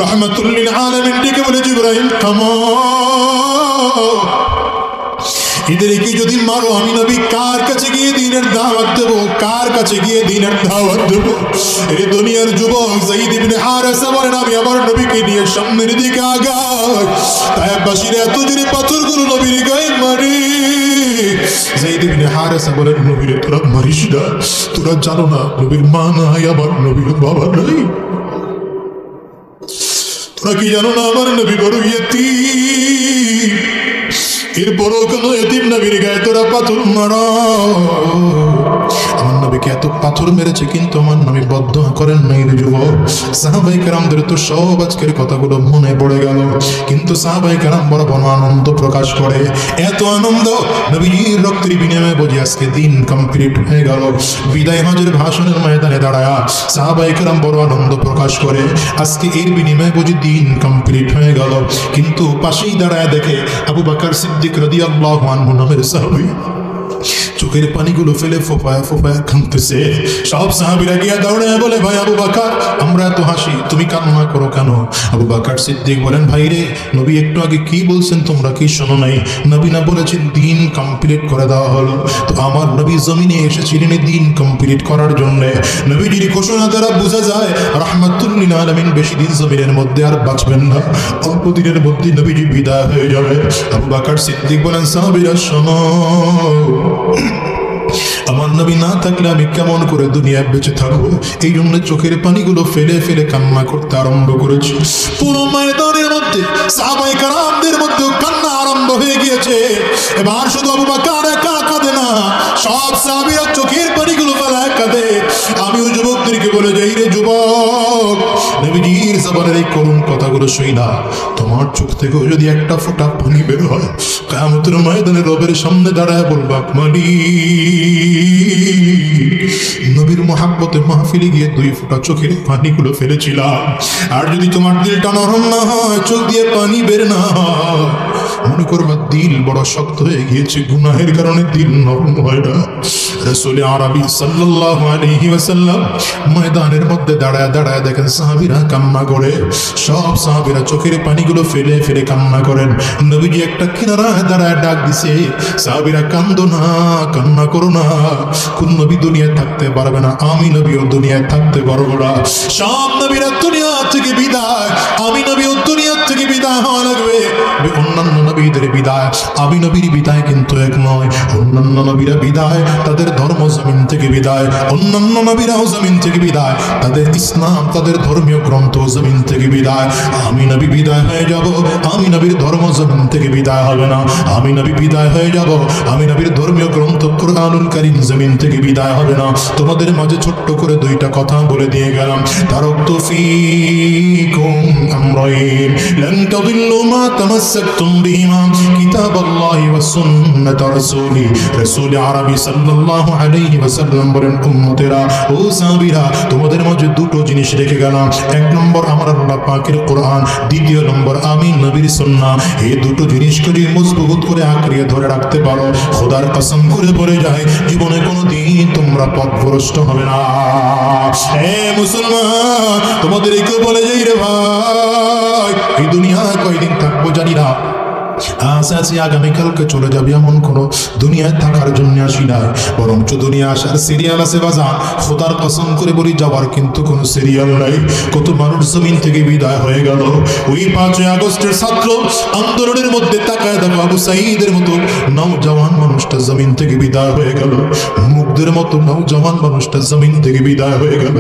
রাহমাতুল লিল আলামিন ডেকে বলে জিবরাইল থামো, এদেরকে যদি মারো আমি নবী কার কাছে গিয়ে দ্বীনের দাওয়াত দেব, কার কাছে গিয়ে দ্বীনের দাওয়াত দেব? এই দুনিয়ার যুবক যায়েদ ইবনে হারেসা বলেন আমি আমার নবীকে নিয়ে সামনের দিকে আগাই, তায়েফবাসীরা এত জোরে পাথরগুলো নবীর গায়ে মারে। যায়েদ ইবনে হারেসা বলেন নবীরে তোরা মারিস না, তোরা জানো না নবীর মা নাই, আমার নবীর বাবা নাই, তোরা কি জানো না আমার নবী বড় ইয়তীম, এরপরও কোন এতিম নবীর গায়ে তোরা পাথর মারা। আমার নবীকে এত পাথর মেরেছে কিন্তু আমার নবী বদদোয়া করেন নাই রে যুবক। সাহাবায়ে কেরামদের তো সব আজকের কথাগুলো মনে পড়ে গেল, কিন্তু সাহাবায়ে কেরাম বড় বড় আনন্দ প্রকাশ করে, এত আনন্দ নবীর রক্তের বিনিময়ে বুঝি আজকে দিন কমপ্লিট হয়ে গেল। বিদায় হজের ভাষণের ময়দানে দাঁড়ায়া সাহাবায়ে কেরাম বড় আনন্দ প্রকাশ করে, আজকে এর বিনিময়ে বুঝি দিন কমপ্লিট হয়ে গেল। কিন্তু পাশেই দাঁড়ায় দেখে আবু বকর সিদ্দিক রাদিয়াল্লাহু আনহু নামের সাহাবী চোখের পানিগুলো ফেলে ফোঁপায় ফোঁপায় কাঁদতেছে। সব সাহাবীরা গিয়ে দৌড়ায় বলে ভাই আবু বকর আমরা এত হাসি, তুমি কান্না করো কেন? আবু বকর সিদ্দিক বলেন ভাই রে, নবী একটু আগে কি বলছেন তোমরা কি শোনো নাই? নবী না বলেছেন দিন কমপ্লিট করে দেওয়া হলো? তো আমার নবী জমিনে এসেছিলেন দিন কমপ্লিট করার জন্য। নবীজির ঘোষণা দ্বারা বোঝা যায় রাহমাতুল লিল আলামিন বেশি দিন জমিনের মধ্যে আর বাঁচবেন না, অল্প দিনের মধ্যে নবীজি বিদায় হয়ে যাবে। আবু বকর সিদ্দিক বলেন সাহাবীরা শোনো, আমার নবী না থাকলে আমি কেমন করে দুনিয়ায় বেঁচে থাকবো? এই জন্য চোখের পানিগুলো ফেলে ফেলে কান্না করতে আরম্ভ করেছি। পুরো ময়দানের মধ্যে সাহাবায়ে কেরামদের মধ্যে কান্না আরম্ভ হয়ে গিয়েছে। এবার শুধু আবু বকর একা কাঁদে না, সব সাহাবীরা চোখের পানিগুলো ফেলে কাঁদে। আমিও যুবকদেরকে বলে যাই রে যুবক, নবীজির জবানের এই করুণ কথাগুলো শুই না, তোমার চোখ থেকেও যদি একটা ফোঁটা পানি বের হয় কিয়ামতের ময়দানে রবের সামনে দাঁড়ায় বলবা নবীর মহাব্বতে মাহফিলে গিয়ে 2 ফোঁটা চোখের পানিগুলো ফেলেছিলাম। আর যদি তোমার দিলটা নরম না হয়, চোখ দিয়ে পানি বের না হয়, মনে করবা দিল বড় শক্ত হয়ে গিয়েছে, গুনাহের কারণে দিল নরম হয় না। রাসূল আরবি সাল্লাল্লাহু আলাইহি ওয়াসাল্লাম ময়দানের মধ্যে দাঁড়ায় দাঁড়ায় দেখেন সাহাবীরা কান্না করে, সব সাহাবীরা চোখের পানিগুলো ফেলে ফেলে কান্না করেন। নবীজি একটা কিনারায় দাঁড়ায় ডাক দিছে, সাহাবীরা কান্দো না, কান্না করো না, কোন নবী দুনিয়ায় থাকতে পারবে না, আমি নবীও দুনিয়ায় থাকতে পারবো না। সব নবীরা দুনিয়া থেকে বিদায়, আমি নবীও দুনিয়া থেকে বিদায় হওয়া লাগবে। অন্যান্য নবীদের বিদায় আমি নবীর বিদায় কিন্তু এক নয়। অন্যান্য নবীরা বিদায় তাদের ধর্ম জমিন থেকে বিদায়, অন্যান্য নবীরাও জমিন থেকে বিদায়, তাদের ইসলাম তাদের ধর্মীয় গ্রন্থ জমিন থেকে বিদায়। আমি নবী বিদায় হয়ে যাব, আমি নবীর ধর্ম জমিন থেকে বিদায় হবে না। আমি নবী বিদায় হয়ে যাব, আমি নবীর ধর্মীয় গ্রন্থ কুরআনুল কারীম জমিন থেকে বিদায় হবে না। তোমাদের মাঝে ছোট্ট করে 2টা কথা বলে দিয়ে গেলাম। তারাকতু ফীকুম আমরাইন লান তাদিল্লু মা তামাসসাকতুম বিহিমা কিতাবাল্লাহি ওয়া সুন্নাত রাসূলি। রাসূল আরবি সাল্লাল্লাহু আলাইহি ওয়াসাল্লাম বলেন উম্মতেরা ও সাহাবীরা তোমাদের মাঝে 2টো জিনিস রেখে গেলাম। 1 নম্বর আমার আল্লাহ পাকের কোরআন, 2 নম্বর আমি নবীর সুন্নাহ। এই 2টো জিনিসকে মজবুত করে আঁকড়িয়ে ধরে রাখতে পারো, খোদার কসম করে বলে যায় জীবনে কোনোদিন তোমরা পথভ্রষ্ট হবে না। হে মুসলমান, তোমাদেরকে বলে যাই রে ভাই, এই দুনিয়া কয়দিন থাকবো জানি না, আজ আছি আগামীকালকে চলে যাবে এমন কোনো দুনিয়ায় থাকার জন্য আসি না, বরঞ্চ দুনিয়া আসার সিরিয়াল আছে বাজান। খোদার কসম করে বলি যাবার কিন্তু কোনো সিরিয়াল নাই। কত মানুষ জমিন থেকে বিদায় হয়ে গেল। ওই 5ই আগস্টের ছাত্র আন্দোলনের মধ্যে তাকায় দেখো আবু সাঈদের মতো নওজওয়ান মানুষটা জমিন থেকে বিদায় হয়ে গেল, মুগ্ধের মতো নওজওয়ান মানুষটা জমিন থেকে বিদায় হয়ে গেল।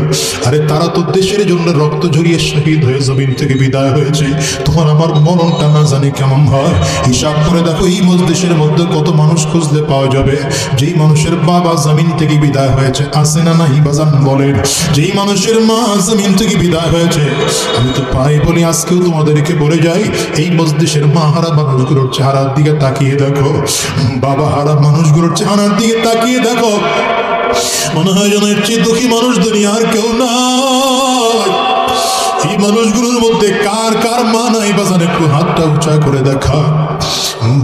আরে তারা তো দেশের জন্য রক্ত ঝরিয়ে শহীদ হয়ে জমিন থেকে বিদায় হয়েছে। তোমার আমার মরণটা না জানি কেমন হয়। হিসাব করে দেখো এই দেশের মধ্যে কত মানুষ খুঁজলে পাওয়া যাবে যেই মানুষের বাবা জমিন থেকে বিদায় হয়েছে, আছে না নাই বাজান বলেন? যেই মানুষের মা জমিন থেকে বিদায় হয়েছে, আমি তো পাই বলি আজকেও তোমাদেরকে বলে যাই, এই দেশের মা হারা মানুষগুলোর চেহারার দিকে তাকিয়ে দেখো, বাবা হারা মানুষগুলোর চেহারার দিকে তাকিয়ে দেখো, মনে হয় যেন এর চেয়ে দুঃখী মানুষ দুনিয়ার কেউ নাই। এই মানুষগুলোর মধ্যে কার কার মা নাই বাজান, একটু হাতটা উঁচা করে দেখা।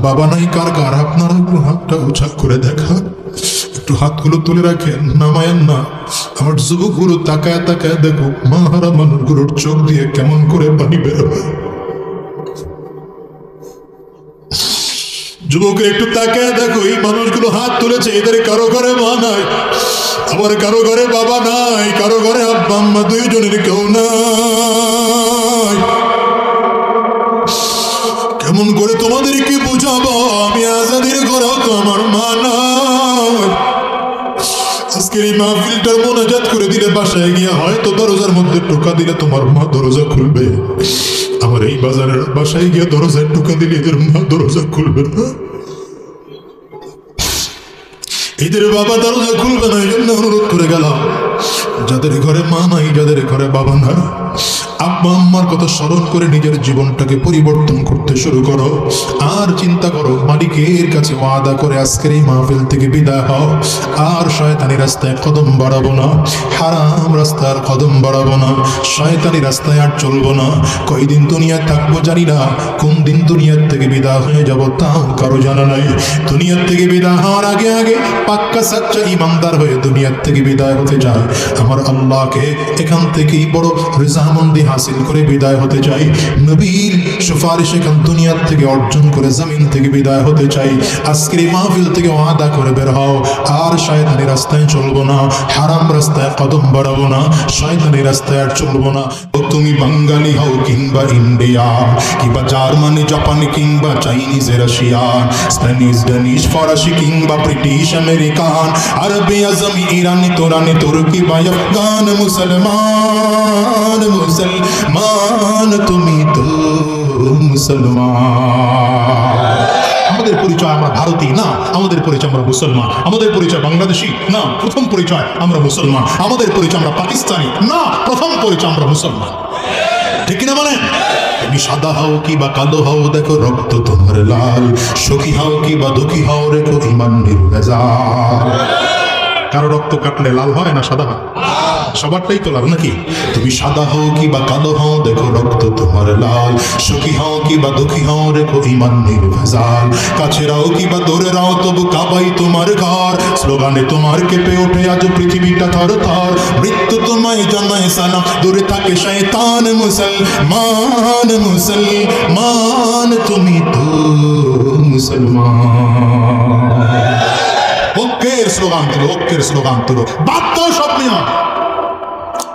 বাবা নাই কার কার, আপনারা একটু হাতটা উঁচা করে দেখা। একটু হাতগুলো তুলে রাখেন, নামায়েন না। আমার যুবকগুলো তাকায় তাকায় দেখো মাহারা মানুষগুলোর চোখ দিয়ে কেমন করে পানি বেরোবে। যুবকের একটু তাকায় দেখো, এই মানুষগুলো হাত তুলেছে, এদের কারো ঘরে মা নাই, আবার কারো ঘরে বাবা নাই, কারো ঘরে আব্বা আম্মা দুইজনের কেউ নাই। কেমন করে তোমাদেরকে বুঝাবো আমি আজাদের ঘরেও তো আমার মা নাই। আজকের এই মাহফিলটার মোনাজাত করে দিলে বাসায় গিয়ে হয়তো দরজার মধ্যে টোকা দিলে তোমার মা দরজা খুলবে। আমার এই বাজারের বাসায় গিয়ে দরজায় টোকা দিলে এদের মা দরজা খুলবে না, এদের বাবা দরজা খুলবে না। এই জন্য অনুরোধ করে গেলাম, যাদের ঘরে মা নাই, যাদের ঘরে বাবা নাই, আব্বা আম্মার কথা স্মরণ করে নিজের জীবনটাকে পরিবর্তন করতে শুরু করো। আর চিন্তা করো, মালিকের কাছে ওয়াদা করে আজকের এই মাহফিল থেকে বিদায় হও। আর শয়তানি রাস্তায় কদম বাড়াবো না, হারাম রাস্তার কদম বাড়াবো না, শয়তানি রাস্তায় আর চলবো না। কয়দিন দুনিয়ায় থাকবো জানি না, কোন দিন দুনিয়ার থেকে বিদায় হয়ে যাব তাও কারো জানা নাই। দুনিয়ার থেকে বিদায় হওয়ার আগে আগে পাক্কা সাচ্চা ইমানদার হয়ে দুনিয়ার থেকে বিদায় হতে চায়। আমার আল্লাহকে এখান থেকেই বড় রেজামন্দি হাসিল করে বিদায় হতে চাই। নবীর সুপারিশ এখান দুনিয়ার থেকে অর্জন করে জমিন থেকে বিদায় হতে চাই। আজকের এই মাহফিল থেকে ওয়াদা করে বের হও, আর শয়তানি রাস্তায় চলবো না, হারাম রাস্তায় কদম বাড়াবো না, শয়তানি রাস্তায় আর চলবো না। তুমি বাঙালি হও কিংবা ইন্ডিয়া কিংবা জার্মানি জাপানি কিংবা চাইনিজ রাশিয়ান স্প্যানিশ ড্যানিশ ফরাসি কিংবা ব্রিটিশ আমেরিকান আরবি আজমি ইরানি তোরানি তুর্কি বা আফগান মুসলমান মুসলমান তুমি তো মুসলমান। আমাদের পরিচয় আমরা ভারতীয় না, আমাদের পরিচয় আমরা মুসলমান। আমাদের পরিচয় বাংলাদেশি না, প্রথম পরিচয় আমরা মুসলমান। আমাদের পরিচয় আমরা পাকিস্তানি না, প্রথম পরিচয় আমরা মুসলমান। ঠিক কিনা বলেন? তুমি সাদা হও কি বা কালো হও, দেখো রক্ত তোমার লাল। সুখী হও কি বা দুঃখী হও, রেখো ইমান নির্ভেজাল। কারো রক্ত কাটলে লাল হয় না সাদা হয়? সবারটাই তো লাল নাকি? তুমি সাদা হও কি বা কালো হও, দেখো রক্ত তোমার লাল। সুখী হও কি বা দুঃখী হও, রেখো ইমান নির্ভেজাল। কাছে রাও কি বা দূরে রাও, তবু কাবাই তোমার ঘর। স্লোগানে তোমার কেঁপে ওঠে আজ পৃথিবীটা থর থর। মৃত্যু তোমায় জানায় সালাম, দূরে থাকে শয়তান। মুসলমান মুসলমান তুমি তো মুসলমান। ঐক্যের স্লোগান তুলো, ঐক্যের স্লোগান তুলো, বাধ্য সব নিয়ম।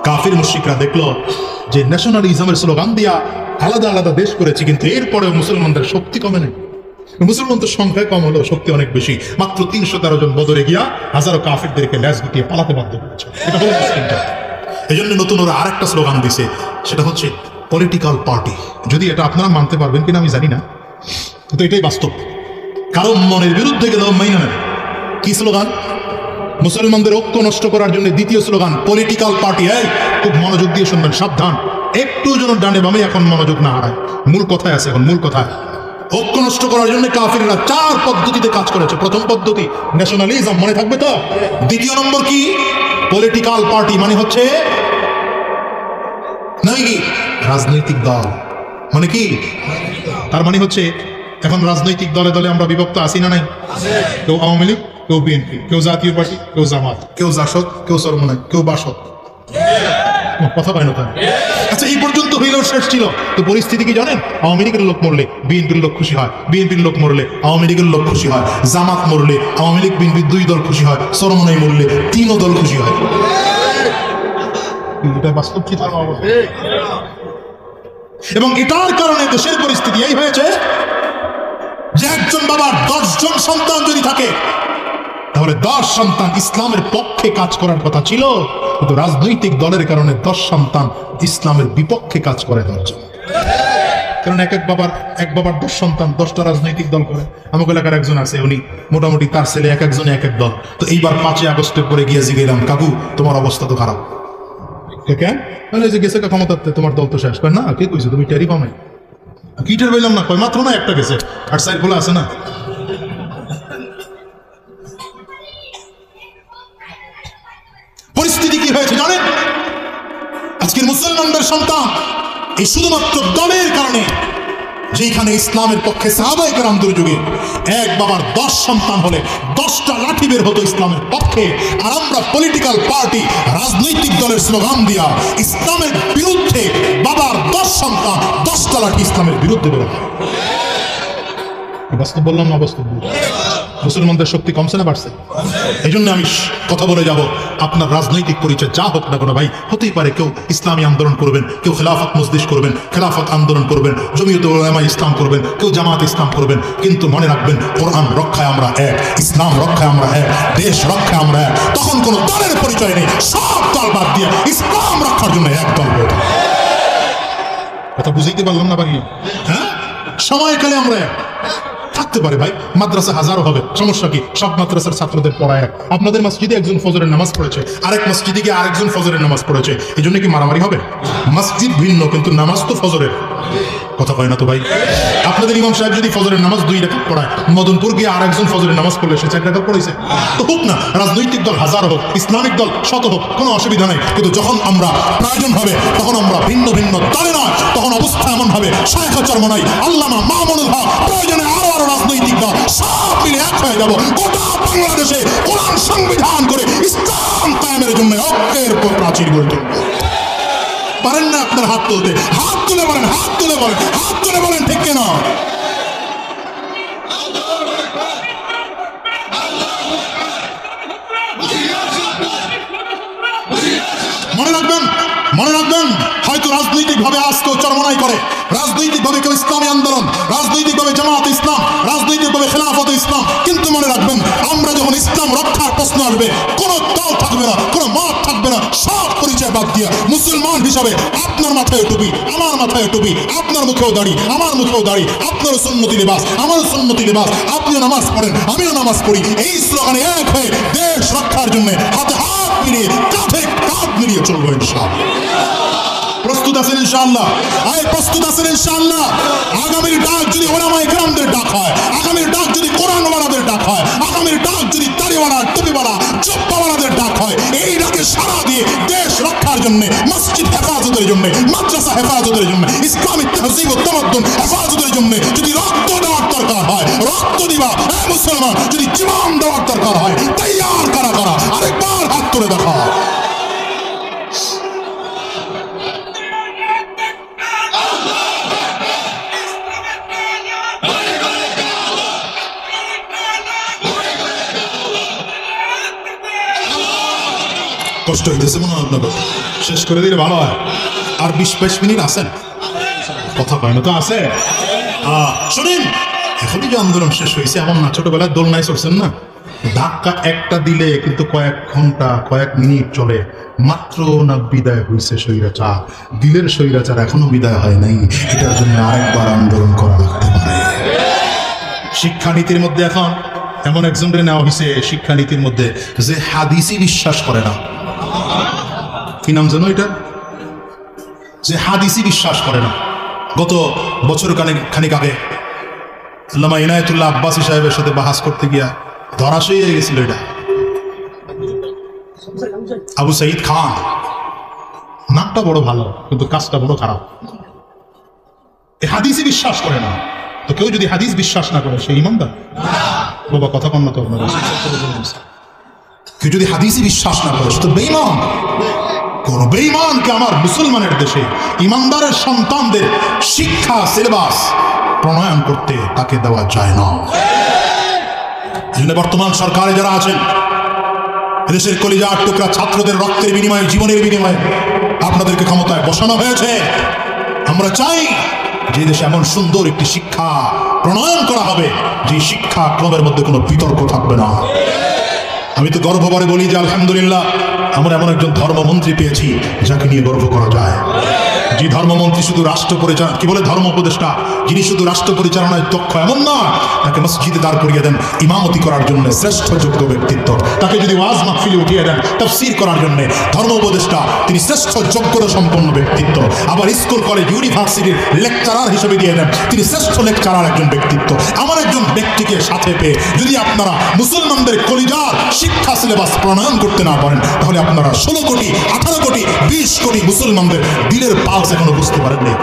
কাফির মুশরিকরা দেখলো যে ন্যাশনালিজমের স্লোগান দিয়া আলাদা আলাদা দেশ করেছে, কিন্তু এরপরেও মুসলমানদের শক্তি কমে নেই। মুসলমানদের সংখ্যায় কম হলেও শক্তি অনেক বেশি। মাত্র 313 জন বদরে গিয়া হাজারো কাফিরদেরকে ল্যাজ গুটিয়ে পালাতে বাধ্য করেছে। এটা হলো মুসলিম জাতি। এই জন্য নতুন ওরা আরেকটা স্লোগান দিছে, সেটা হচ্ছে পলিটিক্যাল পার্টি। যদি এটা আপনারা মানতে পারবেন কিনা আমি জানি না, কিন্তু এটাই বাস্তব। কারণ মনের বিরুদ্ধে গেলেও মাইনা নেবে। কি স্লোগান? মুসলমানদের ঐক্য নষ্ট করার জন্য দ্বিতীয় স্লোগান পলিটিক্যাল পার্টি। খুব মনোযোগ দিয়ে শুনবেন, সাবধান, একটু যেন ডানে বামে এখন মনোযোগ না হারায়। মূল কথায় আছে এখন, মূল কথায়। ঐক্য নষ্ট করার জন্য কাফিররা 4 পদ্ধতিতে কাজ করেছে। প্রথম পদ্ধতি ন্যাশনালিজম, মনে থাকবে তো? দ্বিতীয় নম্বর কি? পলিটিক্যাল পার্টি, মানে হচ্ছে নয় কি রাজনৈতিক দল। মানে কি? তার মানে হচ্ছে এখন রাজনৈতিক দলে দলে আমরা বিভক্ত আছি না নাই? কেউ আওয়ামী লীগ, কেউ বিএনপি, কেউ জাতীয় পার্টি, কেউ জামাত, কেউ জাসদ, কেউ সরমনাই, কেউ বাসদ। কথা পায় না তাই? আচ্ছা, এই পর্যন্ত হইলেও শেষ ছিল। তো পরিস্থিতি কি জানেন? আওয়ামী লীগের লোক মরলে বিএনপির লোক খুশি হয়, বিএনপির লোক মরলে আওয়ামী লীগের লোক খুশি হয়, জামাত মরলে আওয়ামী লীগ বিএনপির 2 দল খুশি হয়, সরমনাই মরলে 3 দল খুশি হয়। এটা বাস্তব চিত্র। এবং এটার কারণে দেশের পরিস্থিতি এই হয়েছে যে একজন বাবার 10 জন সন্তান যদি থাকে, তাহলে 10 সন্তান ইসলামের পক্ষে কাজ করার কথা ছিল, কিন্তু রাজনৈতিক দলের কারণে 10 সন্তান ইসলামের বিপক্ষে কাজ করে 10 জন। কারণ এক বাবার 10 সন্তান 10টা রাজনৈতিক দল করে। আমাকে এলাকার একজন আছে, উনি মোটামুটি তার ছেলে এক একজনে এক এক দল। তো এইবার 5 আগস্টের পরে গিয়ে জিজ্ঞেলাম, কাকু তোমার অবস্থা তো খারাপ কেন? যে গেছে ক্ষমতাতে, তোমার দল তো শেষ। কয় না, কে কইছে? তুমি টেরি পাও নাই? কি টের পাইলাম না? কয় মাত্র না একটা গেছে, আর সাইড খোলা আছে না। পরিস্থিতি কি হয়েছে জানেন? আজকের মুসলমানদের সন্তান এই শুধুমাত্র দলের কারণে যেখানে ইসলামের পক্ষে সাহাবায়ে কেরামদের যুগে এক বাবার 10 সন্তান হলে 10টা লাঠি বের হতো ইসলামের পক্ষে, আর আমরা পলিটিক্যাল পার্টি রাজনৈতিক দলের স্লোগান দিয়া ইসলামের বিরুদ্ধে বাবার 10 সন্তান 10টা লাঠি ইসলামের বিরুদ্ধে বের হয়। বাস্তব বললাম না বাস্তব? মুসলমানদের শক্তি কমছে না বাড়ছে? এই জন্য আমি কথা বলে যাব, আপনার রাজনৈতিক পরিচয় যা হোক না কোনো ভাই, হতেই পারে কেউ ইসলামী আন্দোলন করবেন, কেউ খেলাফত মজলিস করবেন, খেলাফত আন্দোলন করবেন, জমিয়ত উলামা ইসলাম করবেন, কেউ জামাত ইসলাম করবেন, কিন্তু মনে রাখবেন কোরআন রক্ষায় আমরা এক, ইসলাম রক্ষায় আমরা এক, দেশ রক্ষায় আমরা এক। তখন কোনো দলের পরিচয় নেই, সব দল বাদ দিয়ে ইসলাম রক্ষার জন্য এক দল। কথা বুঝাইতে পারলাম না বাকি? হ্যাঁ, সময়কালে আমরা এক থাকতে পারে ভাই, মাদ্রাসা হাজারো হবে, সমস্যা কি? সব মাদ্রাসার ছাত্রদের পড়ায় এক। আপনাদের মসজিদে একজন ফজরের নামাজ পড়েছে, আরেক মসজিদে গিয়ে আরেকজন ফজরের নামাজ পড়েছে, এই জন্য কি মারামারি হবে? মসজিদ ভিন্ন কিন্তু নামাজ তো ফজরের। কথা কয় না তো ভাই? আপনাদের ইমাম সাহেব যদি ফজরের নামাজ 2 রাকাত পড়ায়, মদনপুর গিয়ে আরেকজন ফজরের নামাজ পড়লে সে 4 রাকাত পড়েছে, তো হোক না। রাজনৈতিক দল হাজার হোক, ইসলামিক দল শত হোক, কোনো অসুবিধা নেই, কিন্তু যখন আমরা প্রয়োজন হবে তখন আমরা ভিন্ন ভিন্ন দলে নয়, তখন অবস্থা এমন হবে শায়েখ চরমনাই, আল্লামা মামুনুল হক, প্রয়োজনে আরো রাজনৈতিক দল সব মিলে এক হয়ে যাব, গোটা বাংলাদেশে কোরআন সংবিধান করে ইসলাম কায়েমের জন্য ঐক্যের প্রাচীর গড়ে তুলব। পারেন না আপনার হাত তুলতে? হাত তুলে বলেন, হাত তুলে বলেন, হাত তুলে বলেন, ঠিক কিনা? মনে রাখবেন, মনে রাখবেন, হয়তো রাজনৈতিক ভাবে আজ কেউ চরমনাই করে, রাজনৈতিক ভাবে কেউ ইসলামী আন্দোলন, রাজনৈতিক ভাবে জামাত ইসলাম, রাজনৈতিক ভাবে খেলাফত ইসলাম, কিন্তু মনে রাখবেন আমরা যখন ইসলাম রক্ষার প্রশ্ন আসবে, কোন দল থাকবে না, কোন মত থাকবে না, সব পরিচয় বাদ দিয়া মুসলমান হিসাবে আপনার মাথায় টুপি, আমার মাথায় টুপি, আপনার মুখেও দাড়ি, আমার মুখেও দাড়ি, আপনারও সুন্নতি লিবাস, আমারও সুন্নতি লিবাস, আপনিও নামাজ পড়েন, আমিও নামাজ পড়ি, এই স্লোগানে এক হয়ে দেশ রক্ষার জন্য হাতে হাত মিলিয়ে কাঁধে কাঁধ মিলিয়ে চলবো ইনশাআল্লাহ। প্রস্তুত আছেন ইনশাআল্লাহ? আয় প্রস্তুত আছেন ইনশাআল্লাহ? আগামীর ডাক যদি ওলামায়ে কেরামদের ডাক হয়, আগামীর ডাক যদি কোরআনওয়ালাদের ডাক হয়, আগামীর ডাক যদি দাড়িওয়ালা টুপিওয়ালা জুব্বাওয়ালাদের ডাক হয়, এই ডাকে সাড়া দিয়ে দেশ রক্ষার জন্য, মসজিদ হেফাজতের জন্য, মাদ্রাসা হেফাজতের জন্য, ইসলামী তাহযীব ও তামাদ্দুন হেফাজতের জন্য যদি রক্ত দেওয়ার দরকার হয় রক্ত দিবা। হে মুসলমান, যদি জীবন দেওয়ার দরকার হয় তৈয়ার কারা কারা? আরেকবার হাত তুলে দেখা। কষ্ট হইতেছে মনে হয় আপনাদের? শেষ করে দিলে ভালো হয়। আর 20-22 মিনিট আছেন, কথা কয় না তো? আছে, শুনেন, এখনই যে আন্দোলন শেষ হয়েছে এমন না, ছোটবেলায় দোলনায় চড়ছেন না, ধাক্কা একটা দিলে কিন্তু কয়েক ঘন্টা কয়েক মিনিট চলে, মাত্র না বিদায় হয়েছে স্বৈরাচার, দিলের স্বৈরাচার এখনো বিদায় হয় নাই, এটার জন্য আরেকবার আন্দোলন করা লাগতে পারে। শিক্ষানীতির মধ্যে এখন এমন একজনকে নেওয়া হয়েছে শিক্ষানীতির মধ্যে যে হাদিসই বিশ্বাস করে না। কি নাম জানো এটা? যে হাদিসই বিশ্বাস করে না। গত বছর খানিক আগে আল্লামা ইনায়েতুল্লাহ আব্বাসী সাহেবের সাথে বাহাস করতে গিয়া ধরাশয়ী হয়ে গেছিল এটা। আবু সাঈদ খান, নামটা বড় ভালো কিন্তু কাজটা বড় খারাপ। এই হাদিসই বিশ্বাস করে না, তো কেউ যদি হাদিস বিশ্বাস না করে সে ইমানদার? বাবা কথা কন না তো। কেউ যদি হাদিসই বিশ্বাস না করে সে তো বেঈমান। কোন বেঈমানকে আমার মুসলমানের দেশে ইমানদারের সন্তানদের শিক্ষা সিলেবাস প্রণয়ন করতে তাকে দেওয়া যায় না। বর্তমান সরকারে যারা আছেন, দেশের কলিজার টুকরা ছাত্রদের রক্তের বিনিময়ে, জীবনের বিনিময়ে আপনাদেরকে ক্ষমতায় বসানো হয়েছে। আমরা চাই যে দেশে এমন সুন্দর একটি শিক্ষা প্রণয়ন করা হবে যে শিক্ষা ক্রমের মধ্যে কোনো বিতর্ক থাকবে না। আমি তো গর্ব করে বলি যে আলহামদুলিল্লাহ আমরা এমন একজন ধর্মমন্ত্রী পেয়েছি যাকে নিয়ে গর্ব করা যায়। যে ধর্মমন্ত্রী শুধু রাষ্ট্র পরিচালনা, কি বলে ধর্ম উপদেষ্টা, যিনি শুধু রাষ্ট্র পরিচালনায় দক্ষ এমন না, তাকে মসজিদে দাঁড় করিয়ে দেন ইমামতি করার জন্য শ্রেষ্ঠ যোগ্য ব্যক্তিত্ব। তাকে যদি ওয়াজ মাহফিলে উঠিয়ে দেন তাফসীর করার জন্য ধর্ম উপদেষ্টা, তিনি শ্রেষ্ঠ যোগ্যতা সম্পন্ন ব্যক্তিত্ব। আবার স্কুল কলেজ ইউনিভার্সিটির লেকচারার হিসেবে দিয়ে দেন, তিনি শ্রেষ্ঠ লেকচারার একজন ব্যক্তিত্ব। আমার একজন ব্যক্তিকে সাথে পেয়ে যদি আপনারা মুসলমানদের কলিজার শিক্ষা সিলেবাস প্রণয়ন করতে না পারেন, তাহলে আপনারা 16 কোটি 18 কোটি 20 কোটি মুসলমানদের দিলের পালস এখনো বুঝতে পারেন না।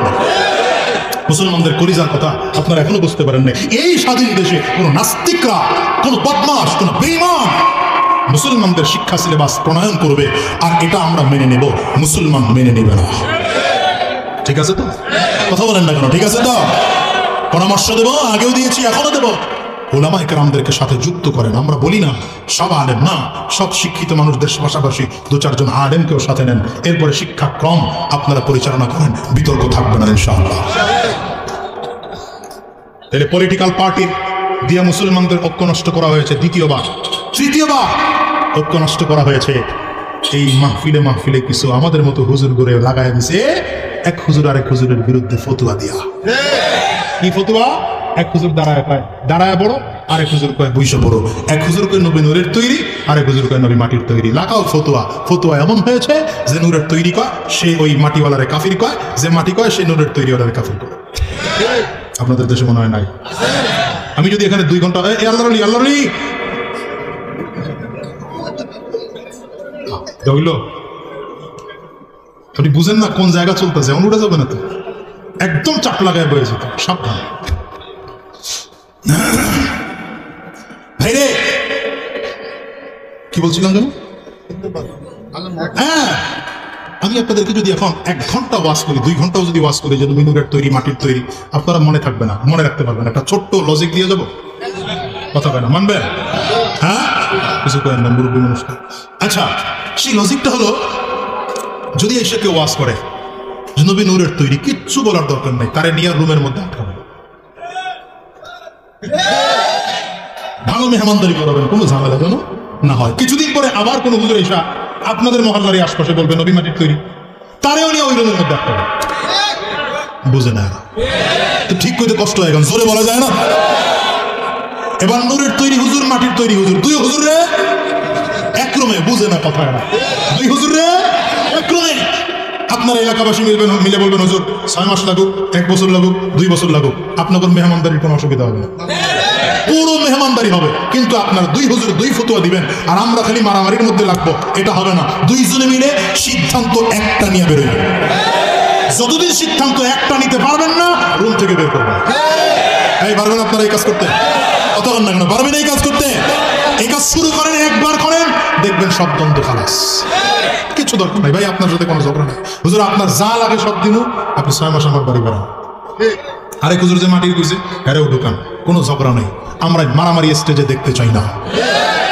মুসলমানদের কলিজার কথা আপনারা এখনো বুঝতে পারেন না। এই স্বাধীন দেশে কোনো নাস্তিকরা, কোনো বদমাশ, কোনো বেঈমান মুসলমানদের শিক্ষা সিলেবাস প্রণয়ন করবে, আর এটা আমরা মেনে নেব, মুসলমান মেনে নেবে না। ঠিক আছে তো? কথা বলেন না কেন? ঠিক আছে তো? পরামর্শ দেব, আগেও দিয়েছি, এখনো দেব। ওলামায়ে কেরামদেরকে সাথে যুক্ত করেন। আমরা বলি না সব আলেম না, সব শিক্ষিত মানুষদের পাশাপাশি দু চারজন আলেমকেও সাথে নেন, এরপরে শিক্ষাক্রম আপনারা পরিচালনা করেন, বিতর্ক থাকবে না ইনশাআল্লাহ। তাহলে পলিটিক্যাল পার্টির দিয়ে মুসলমানদের ঐক্য নষ্ট করা হয়েছে দ্বিতীয়বার। তৃতীয়বার ঐক্য নষ্ট করা হয়েছে এই মাহফিলে মাহফিলে কিছু আমাদের মতো হুজুর করে লাগায় দিছে এক হুজুর আরেক হুজুরের বিরুদ্ধে ফতুয়া দিয়া। কি ফতুয়া? এক হুজুর দাঁড়ায় বড়, আরেক হুজুর কয় বইসা বড়। এক হুজুর কয় নবী নূরের তৈরি, আরেক হুজুর কয় নবী মাটির তৈরি। লাগাও ফতুয়া। ফতুয়া এমন হয়েছে যে নূরের তৈরি কয় সে ওই মাটিওয়ালারে কাফির কয়, যে মাটি কয় সে নূরের তৈরিওয়ালারে কাফির কয়। আপনাদের দেশে মনে হয় নাই? আমি যদি এখানে 2 ঘন্টা আল্লাহ হইল, আপনি বুঝেন না কোন জায়গা চলতেছে, এমন উঠে যাবে না তো, একদম চাপ লাগায় বয়ে যেত। সাবধান ভাই রে। কি বলছিলাম যেন? হ্যাঁ, আমি আপনাদেরকে যদি এখন 1 ঘন্টা ওয়াজ করি, 2 ঘন্টাও যদি ওয়াজ করি যে নূরের তৈরি, মাটির তৈরি, আপনারা মনে থাকবে না, মনে রাখতে পারবেন। একটা ছোট্ট লজিক দিয়ে যাবো, কথা কেন মানবেন? হ্যাঁ, কিছু করেন না, মুরব্বী মানুষটা। আচ্ছা, সেই লজিকটা হলো, যদি এসে কেউ ওয়াজ করে যে নবী নূরের তৈরি, কিচ্ছু বলার দরকার নেই, তারে নিয়ে রুমের মধ্যে আটকাবে, ভালো মেহমানদারি করাবেন, কোনো ঝামেলা যেন না হয়। কিছুদিন পরে আবার কোনো হুজুর এসা আপনাদের মহল্লার আশপাশে বলবে নবী মাটির তৈরি, তারেও নিয়ে ওই রুমের মধ্যে আটকাবে। বুঝে না তো, ঠিক করতে কষ্ট হয়, এখন জোরে বলা যায় না। এবার নূরের তৈরি হুজুর, মাটির তৈরি হুজুর, 2 হুজুর রে এক রুমে, বুঝে না কথা না। 2 হুজুর রে এক রুমে। আপনার এলাকাবাসী মিলে বলবেন হুজুর 6 মাস লাগুক, 1 বছর লাগুক, 2 বছর লাগুক, আপনাদের মেহমানদারির কোনো অসুবিধা হবে না, পুরো মেহমানদারি হবে। কিন্তু আপনার 2 হুজুর 2 ফতুয়া দিবেন, আর আমরা খালি মারামারির মধ্যে লাগবো, এটা হবে না। 2 জনে মিলে সিদ্ধান্ত একটা নিয়ে বেরোবেন। যতদিন সিদ্ধান্ত একটা নিতে পারবেন না, রুম থেকে বের করবেন। এই পারবেন আপনারা এই কাজ করতে? কতক্ষণ না কেন পারবেন এই কাজ করতে? এই কাজ শুরু করেন, একবার করেন, দেখবেন সব দ্বন্দ্ব খালাস। কিছু দরকার নাই ভাই, আপনার সাথে কোনো ঝগড়া নাই। হুজুর আপনার যা লাগে সব দিনও, আপনি 6 মাস আমার বাড়ি বেড়ান। আরেক হুজুর যে মাটির কইছে হ্যারেও ঢুকান, কোনো ঝগড়া নেই। আমরা মারামারি স্টেজে দেখতে চাই না।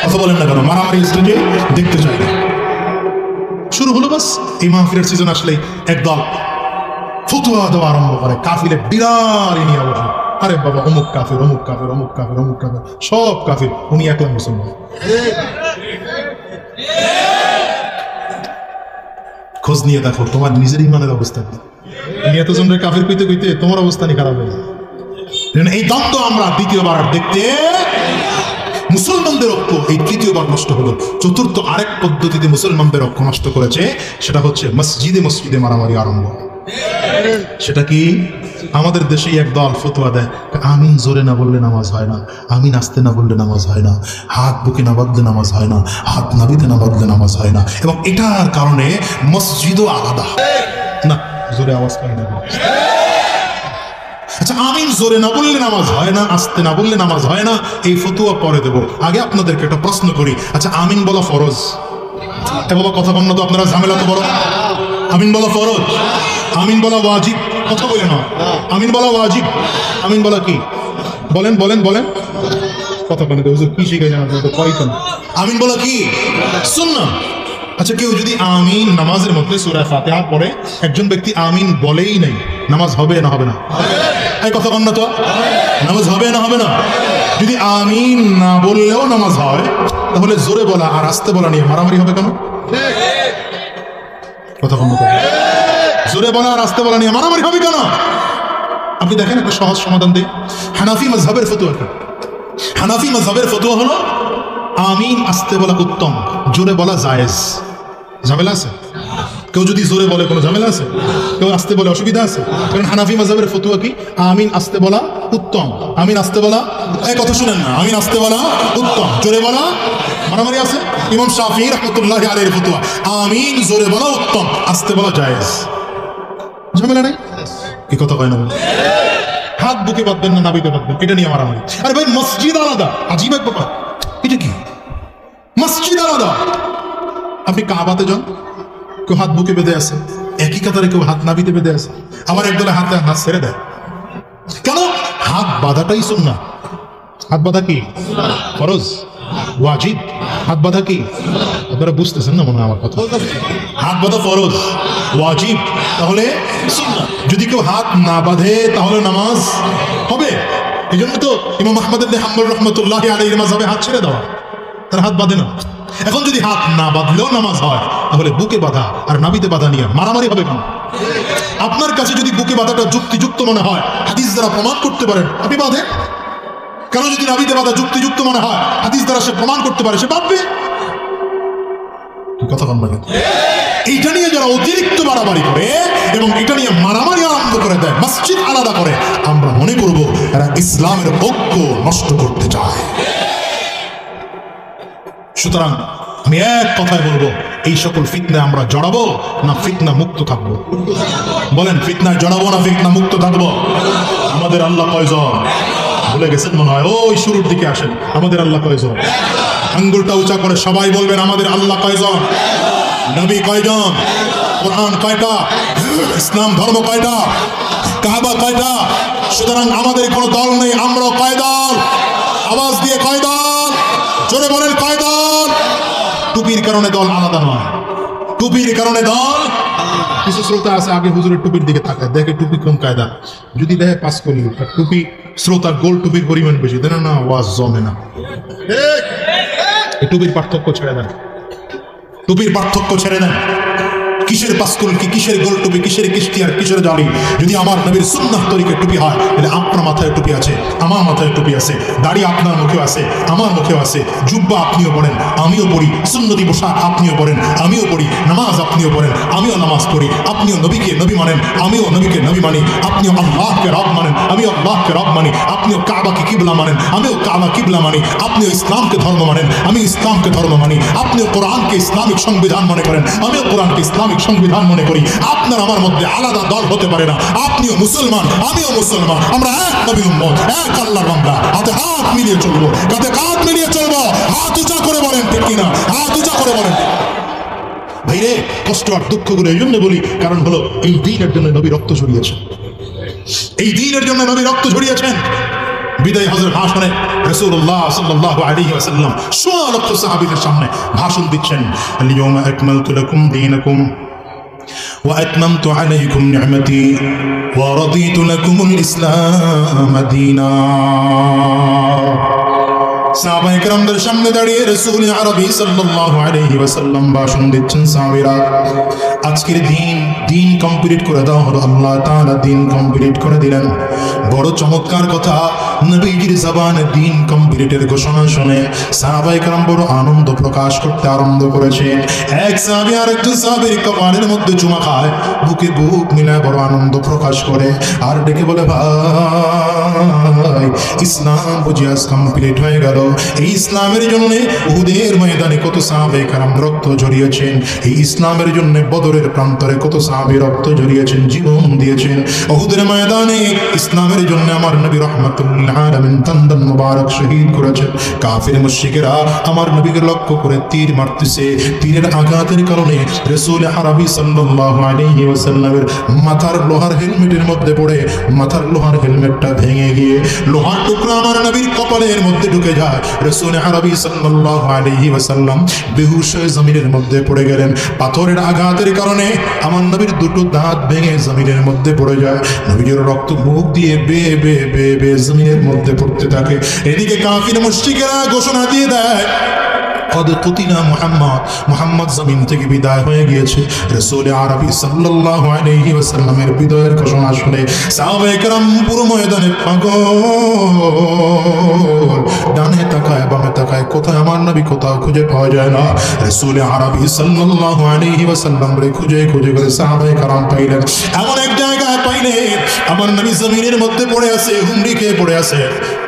কথা বলেন না কেন? মারামারি স্টেজে দেখতে চাই না। শুরু হলো বাস। এই মাহফিলের সিজন আসলেই একদল ফতুয়া দেওয়া আরম্ভ করে, কাফিলে বিরাট নিয়ে বসে, আরে বাবা অমুক কাফের, অমুক কাফের, অমুক কাফের, অমুক কাফের, সব কাফের, উনি একলা মুসলমান। খোঁজ নিয়ে দেখো তোমার নিজের ইমানের অবস্থা কি। তুমি এতজনের কাফের কইতে কইতে তোমার অবস্থা নিয়ে খারাপ হয়ে যায়। এই দ্বন্দ্ব আমরা দ্বিতীয়বার দেখতে, মুসলমানদের ঐক্য এই তৃতীয়বার নষ্ট হলো। চতুর্থ আরেক পদ্ধতিতে মুসলমানদের ঐক্য নষ্ট করেছে, সেটা হচ্ছে মসজিদে মসজিদে মারামারি আরম্ভ। সেটা কি? আমাদের দেশেই এক দল ফতোয়া দেয়, আমিন জোরে না বললে নামাজ হয় না, আমিন আস্তে না বললে নামাজ হয় না, হাত বুকে না বাঁধলে নামাজ হয় না, হাত নাবিতে না বাঁধলে নামাজ হয় না, এবং এটার কারণে মসজিদও আলাদা না। জোরে আওয়াজ পাই না। আচ্ছা, আমিন জোরে না বললে নামাজ হয় না, আস্তে না বললে নামাজ হয় না, এই ফতোয়া পরে দেবো। আগে আপনাদেরকে একটা প্রশ্ন করি, আচ্ছা আমিন বলা ফরজ? এ বাবা কথা বল না তো, আপনারা ঝামেলা তো বড়। আমিন বলা ফরজ, আমিন বলা ওয়াজিব। কথা বলে না, আমিন বলা ওয়াজিব, আমিন বলা কি? বলেন বলেন বলেন, কথা বলেন। হুজুর কি শিখাই জানা তো কয়জন? আমিন বলা কি? সুন্নাহ। আচ্ছা, কেউ যদি আমিন নামাজের মধ্যে সূরা ফাতিহা পড়ে, একজন ব্যক্তি আমিন বলেই নাই, নামাজ হবে না হবে না? এই কথা বল না তো, নামাজ হবে না হবে না? যদি আমিন না বললেও নামাজ হয়, তাহলে জোরে বলা আর আস্তে বলা নিয়ে মারামারি হবে কেন? কথা বল না তো, জোরে বলা আর আস্তে বলা নিয়ে মারামারি হবে কেন? আপনি দেখেন একটা সহজ সমাধান দিই। হানাফি মাযহাবের ফতোয়া, হানাফি মাযহাবের ফতোয়া হলো আমিন আস্তে বলা উত্তম, জোরে বলা জায়েজ। ঝামেলা আছে? কেউ যদি জোরে বলে কোনো ঝামেলা আছে? কেউ আস্তে বলে অসুবিধা আছে? কারণ হানাফি মাযহাবের ফতোয়া কি? আমিন আস্তে বলা উত্তম, আমিন আস্তে বলা। এই কথা শুনেন না, আমিন আস্তে বলা উত্তম, জোরে বলা মারামারি আছে। ইমাম শাফিঈ রাহমাতুল্লাহি আলাইহির ফতোয়া আমিন জোরে বলা উত্তম, আস্তে বলা জায়েজ। ঝামেলা নাই? কি কথা কয় না? হাত বুকে বাঁধবেন না নাবিতে বাঁধবেন, এটা নিয়ে মারামারি। আরে ভাই মসজিদ আলাদা, আজীব এক ব্যাপার। এটা কি মসজিদ আলাদা? আপনি কাবাতে যান, কেউ হাত বুকে বেঁধে আছে, একই কাতারে কেউ হাত নাবিতে বেঁধে আছে, আবার একদলে হাতে হাত ছেড়ে দেয়। কেন? হাত বাঁধাটাই সুন্নাহ। হাত বাঁধা কি ফরজ, ওয়াজিব? হাত বাঁধা কি? আপনারা বুঝতেছেন না মনে হয় আমার কথা। হাত বাঁধা ফরজ, ওয়াজিব, তাহলে সুন্নাহ। যদি কেউ হাত না বাঁধে তাহলে নামাজ হবে। এই জন্য তো ইমাম আহমদ ইবনে হাম্বল রাহমাতুল্লাহি আলাইহির মাযহাবে হাত ছেড়ে দেওয়া, তার হাত বাঁধে না। এখন যদি হাত না বাঁধলেও নামাজ হয়, তাহলে বুকে বাঁধা আর নাবিতে বাঁধা নিয়ে মারামারি হবে কেন? আপনার কাছে যদি বুকে বাঁধাটা যুক্তিযুক্ত মনে হয়, হাদিস দ্বারা প্রমাণ করতে পারেন, আপনি বাঁধেন। কেন? যদি নাবিতে বাঁধা যুক্তিযুক্ত মনে হয়, হাদিস দ্বারা সে প্রমাণ করতে পারে, সে বাঁধবে। কথা বলবেন? এইটা নিয়ে যারা অতিরিক্ত বাড়াবাড়ি করে এবং এটা নিয়ে মারামারি আরম্ভ করে দেয়, মসজিদ আলাদা করে, আমরা মনে করব এরা ইসলামের ঐক্য নষ্ট করতে চায়। সুতরাং আমি এক কথায় বলবো, এই সকল ফিতনায় আমরা জড়াবো না ফিতনা মুক্ত থাকবো? বলেন, ফিতনায় জড়াবো না ফিতনা মুক্ত থাকবো? আমাদের আল্লাহ কয়জন? ভুলে গেছেন মনে হয়। ওই শুরুর দিকে আসেন, আমাদের আল্লাহ কয়জন? আঙ্গুলটা উঁচা করে সবাই বলবেন, আমাদের আল্লাহ কয়জন? নবী কয়জন? কোরআন কয়টা? ইসলাম ধর্ম কয়টা? কাবা কয়টা? সুতরাং আমাদের কোনো দল নেই, আমরা কয় দল? আওয়াজ দিয়ে কয় দল? জোরে বলেন কয় দল? টুপির কারণে দল আলাদা নয়, টুপির কারণে দল। কিছু শ্রোতা আছে আগে হুজুরের টুপির দিকে তাকায়, দেখে টুপি কোন কায়দা, যদি দেখে পাস করি টুপি, শ্রোতা গোল টুপির পরিমাণ বেশি, দেন না ওয়াজ জমে না। এই টুপির পার্থক্য ছেড়ে দেন, টুপির পার্থক্য ছেড়ে দেন। কিসের পাস্কুল কি, কিসের গোল টুপি, কিসের কিস্তি আর কিসের জালি? যদি আমার নবীর সুন্নাহ তরিকের টুপি হয়, তাহলে আপনার মাথায় টুপি আছে, আমার মাথায় টুপি আছে, দাড়ি আপনার মুখেও আছে, আমার মুখেও আছে, জুব্বা আপনিও পড়েন, আমিও পড়ি, সুন্নতি পোশাক আপনিও পড়েন, আমিও পড়ি, নামাজ আপনিও পড়েন, আমিও নামাজ পড়ি, আপনিও নবীকে নবী মানেন, আমিও নবীকে নবী মানি, আপনিও আল্লাহকে রব মানেন, আমিও আল্লাহকে রব মানি, আপনিও কাবাকে কিবলা মানেন, আমিও কাবা কিবলা মানি, আপনিও ইসলামকে ধর্ম মানেন, আমি ইসলামকে ধর্ম মানি, আপনিও কোরআনকে ইসলামিক সংবিধান মনে করেন, আমিও কোরআনকে ইসলামিক সংবিধান মনে করি। আপনার আমার মধ্যে আলাদা দল হতে পারে না। আপনিও মুসলমান, আমিও মুসলমান, আমরা এক নবীর উম্মত, এক আল্লাহর বান্দা। হাতে হাত মিলিয়ে চলবো, কাঁধে কাঁধ মিলিয়ে চলবো। হাত উঁচা করে বলেন ঠিক কিনা? হাত উঁচা করে বলেন। ভাইরে, কষ্ট আর দুঃখ করে এই জন্য বলি, কারণ হলো এই দ্বীনের জন্য নবী রক্ত ঝরিয়েছেন, এই দ্বীনের জন্য নবী রক্ত ঝরিয়েছেন। বিদায় হজের ভাষণে রাসূলুল্লাহ সাল্লাল্লাহু আলাইহি ওয়াসাল্লাম সোয়া লক্ষ সাহাবীদের সামনে ভাষণ দিচ্ছেন। আল-ইয়াওমা আকমালতু লাকুম দীনাকুম ওয়া আতমামতু আলাইকুম নি'মাতি ওয়া রাদিতু লাকুমুল ইসলাম দীনা। সাহাবায়ে কেরামদের সামনে দাঁড়িয়ে রাসূল আরবি সাল্লাল্লাহু আলাইহি ওয়াসাল্লাম ভাষণ দিচ্ছেন। সাহাবীরা, আজকের দিন কমপ্লিট করে দেওয়া হলো, আল্লাহ তাআলা দিন কমপ্লিট করে দিলেন। বড় চমৎকার কথা, নবীজির জবানে দিন কমপ্লিটের ঘোষণা শুনে সাহাবায়ে কেরাম বড় আনন্দ প্রকাশ করতে আরম্ভ করেছে। এক সাহাবী আরেকজন সাহাবীর কপালের মধ্যে চুমা খায়, বুকে বুক মিলায় বড় আনন্দ প্রকাশ করে, আর ডেকে বলে, ভাই ইসলাম বুঝি আজ কমপ্লিট হয়ে গেল। এই ইসলামের জন্য উহুদের ময়দানে কত সাহাবায়ে কেরাম রক্ত ঝরিয়েছেন, এই ইসলামের জন্য বদরের প্রান্তরে কত সাহাবী রক্ত ঝরিয়েছেন, জীবন দিয়েছেন। উহুদের ময়দানে ইসলামের জন্য আমার নবী রাহমাতুল আলামিন তান্দান মুবারক শহীদ করেছেন। কাফির মুশরিকেরা আমার নবীকে লক্ষ্য করে তীর মারতেছে, তীরের আঘাতের কারণে রাসূল আরবি সাল্লাল্লাহু আলাইহি ওয়াসাল্লামের মাথার লোহার হেলমেটের মধ্যে পড়ে মাথার লোহার হেলমেটটা ভেঙে গিয়ে লোহার টুকরা আমার নবীর কপালের মধ্যে ঢুকে যায়। রাসূল আরবি সাল্লাল্লাহু আলাইহি ওয়াসাল্লাম বেহুশ হয়ে জমিনের মধ্যে পড়ে গেলেন। পাথরের আঘাতের কারণে আমার নবীর দুটো দাঁত ভেঙে জমিনের মধ্যে পড়ে যায়। নবীর রক্ত মুখ দিয়ে বেয়ে বেয়ে বেয়ে বেয়ে জমিনের মধ্যে পড়তে থাকে। এদিকে কাফির মুশরিকেরা ঘোষণা দিয়ে দেয়, কদ কুতিলা মুহাম্মদ, মুহাম্মদ জমিন থেকে বিদায় হয়ে গিয়েছে। রাসূল আরবি সাল্লাল্লাহু আলাইহি ওয়াসাল্লামের বিদায়ের ঘোষণা শুনে সাহাবায়ে কেরাম পুরো ময়দানে পাগল, ডানে তাকায় বামে তাকায়, কোথায় আমার নবী, কোথাও খুঁজে পাওয়া যায় না। রাসূল আরবি সাল্লাল্লাহু আলাইহি ওয়াসাল্লাম রে খুঁজে খুঁজে করে সাহাবায়ে কেরাম পাইলেন। এমন এক জায়গায় পাইলেন আমার নবী জমিনের মধ্যে পড়ে আছে, হুমড়ি খেয়ে পড়ে আছে।